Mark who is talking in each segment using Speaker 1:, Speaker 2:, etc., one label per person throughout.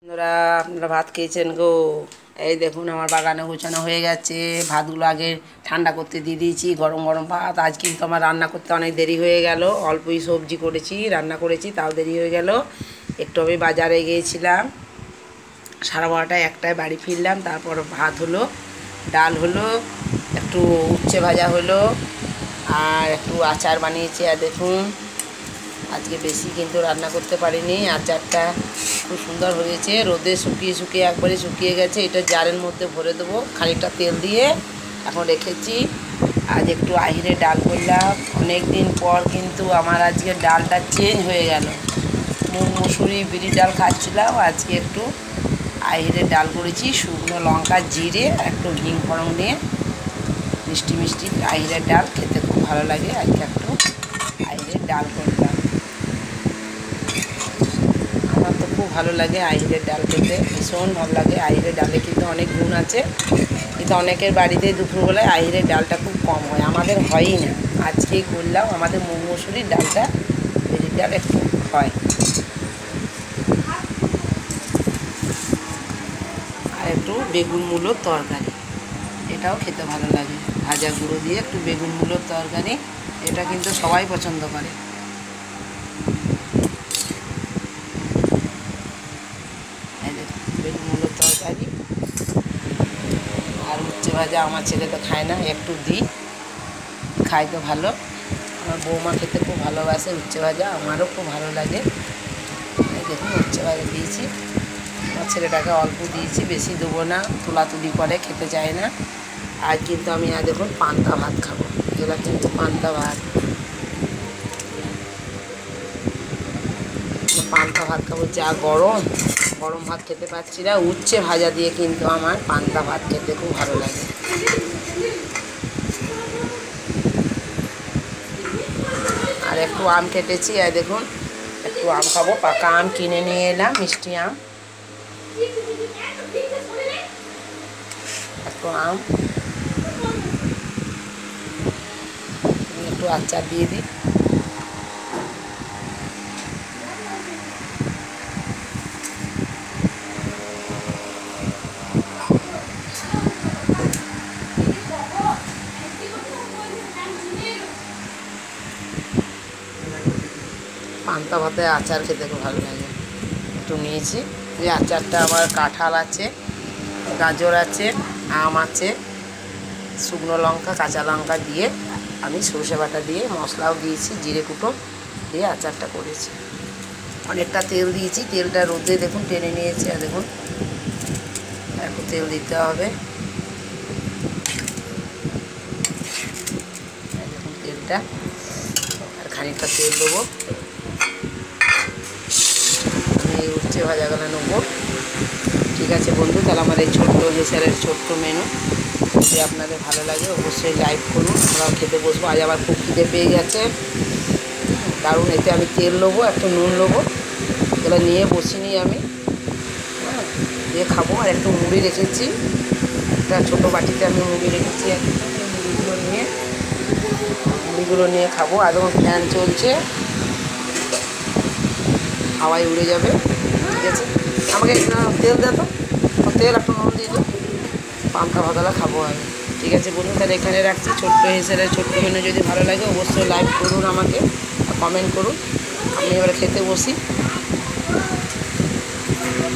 Speaker 1: বন্ধুরা আপনারা ভাত খেয়েছেন গো। এই দেখুন আমার বাগানে গোছানো হয়ে গেছে। ভাতগুলো আগে ঠান্ডা করতে দিয়ে দিয়েছি, গরম গরম ভাত। আজ কিন্তু আমার রান্না করতে অনেক দেরি হয়ে গেল, অল্পই সবজি করেছি, রান্না করেছি, তাও দেরি হয়ে গেল। একটু আমি বাজারে গিয়েছিলাম, 12:30টায় একটায় বাড়ি ফিরলাম। তারপর ভাত হলো, ডাল হলো, একটু উচ্ছে ভাজা হলো, আর একটু আচার বানিয়েছি। আর দেখুন আজকে বেশি কিন্তু রান্না করতে পারিনি। আচারটা খুব সুন্দর হয়েছে, রোদে শুকিয়ে শুকিয়ে একবারে শুকিয়ে গেছে। এটা জারের মধ্যে ভরে দেবো খানিকটা তেল দিয়ে, এখন রেখেছি। আজ একটু আহিরে ডাল করলাম, অনেক দিন পর কিন্তু আমার আজকে ডালটা চেঞ্জ হয়ে গেল। মুগ মুসুরি বিড়ির ডাল খাচ্ছিলাম, আজকে একটু আহিরে ডাল করেছি। শুকনো লঙ্কা জিরে একটু হিং ফড়ং দিয়ে মিষ্টি মিষ্টি আহিরের ডাল খেতে খুব ভালো লাগে। আজকে একটু আহিরের ডাল করলাম, আমার তো খুব ভালো লাগে আহিরের ডাল খেতে, ভীষণ ভালো লাগে। আহিরের ডালে কিন্তু অনেক গুণ আছে, কিন্তু অনেকের বাড়িতে দুপুরবেলায় আহিরের ডালটা খুব কম হয়, আমাদের হয়ই না। আজকেই করলাম, আমাদের মুগ মুসুরির ডালটা বিড়ির ডাল একটু হয়। আর একটু বেগুন মূলোর তরকারি, এটাও খেতে ভালো লাগে। ভাজা গুঁড়ো দিয়ে একটু বেগুন মূলোর তরকারি, এটা কিন্তু সবাই পছন্দ করে। বেগুন মূলোর তরকারি আর উচ্ছে ভাজা। আমার ছেলে তো খায় না, একটু দিই, খাই তো ভালো। আমার বৌমা খেতে খুব ভালোবাসে উচ্ছে ভাজা, আমারও খুব ভালো লাগে। দেখুন উচ্ছে ভাজা দিয়েছি, আমার ছেলেটাকে অল্প দিয়েছি, বেশি দেবো না, তোলাতুলি করে, খেতে চায় না। আর কিন্তু আমি আর দেখুন পান্তা ভাত খাবো, এগুলো কিন্তু পান্তা ভাত, পান্তা ভাত খাবো। যা গরম, গরম ভাত খেতে পারছি না, উচ্ছে ভাজা দিয়ে কিন্তু আমার পান্তা ভাত খেতে খুব ভালো লাগে। আর একটু আম কেটেছি, আর দেখুন একটু আম খাবো, পাকা আম কিনে নিয়ে এলাম, মিষ্টি আম। একটু আম, একটু আচার দিয়ে দিই। পান্তা ভাতে আচার খেতে খুব ভালো লাগে, একটু নিয়েছি। এই আচারটা আমার কাঁঠাল আছে, গাজর আছে, আম আছে, শুকনো লঙ্কা কাঁচা লঙ্কা দিয়ে আমি সরষে বাটা দিয়ে, মশলাও দিয়েছি, জিরে কুটো দিয়ে আচারটা করেছি। অনেকটা তেল দিয়েছি, তেলটা রোদে দেখুন টেনে নিয়েছি। আর দেখুন একটু তেল দিতে হবে, দেখুন তেলটা, আর খানিকটা তেল দেবো। আমি এই উচ্ছে ভাজাগুলো নেবো। ঠিক আছে বন্ধু, তাহলে আমার এই ছোট্ট হেসারের ছোট্ট মেনু যদি আপনাদের ভালো লাগে অবশ্যই লাইক করুন, আমরাও খেতে বসবো। আজ আবার খুব খিদে পেয়ে গেছে, কারণ এতে আমি তেল নেবো, একটু নুন নেবো, এগুলো নিয়ে বসিনি আমি, হ্যাঁ, দিয়ে খাবো। আর একটু মুড়ি রেখেছি, একটা ছোটো বাটিতে আমি মুড়ি রেখেছি, মুড়িগুলো নিয়ে খাবো। আর যখন ফ্যান চলছে, হাওয়ায় উড়ে যাবে। ঠিক আছে, আমাকে তেল দে তো, তেল একটু নুন দিয়ে দাও, পান্তা ভাতলা খাবো আমি। ঠিক আছে বলুন, তাহলে এখানে রাখছি। ছোট্ট হিসেবে ছোট্ট মেনু যদি ভালো লাগে অবশ্যই লাইক করুন আমাকে, কমেন্ট করুন। আমি এবারে খেতে বসি,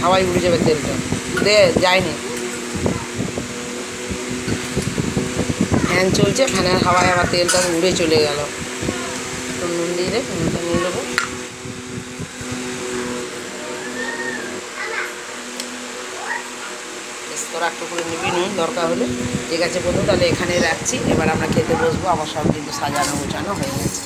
Speaker 1: হাওয়ায় উড়ে যাবে তেলটা, দে যায়নি, ফ্যান চলছে, ফ্যানের হাওয়ায় আবার তেলটা উড়ে চলে গেল। একটু নুন দিয়ে দে, নুনটা নিয়ে নেবো। তোরা একটু করে নিবি নুন দরকার হলে। ঠিক আছে বন্ধু, তাহলে এখানে রাখছি, এবার আমরা খেতে বসবো। আমার সব কিন্তু সাজানো গোছানো হয়ে গেছে।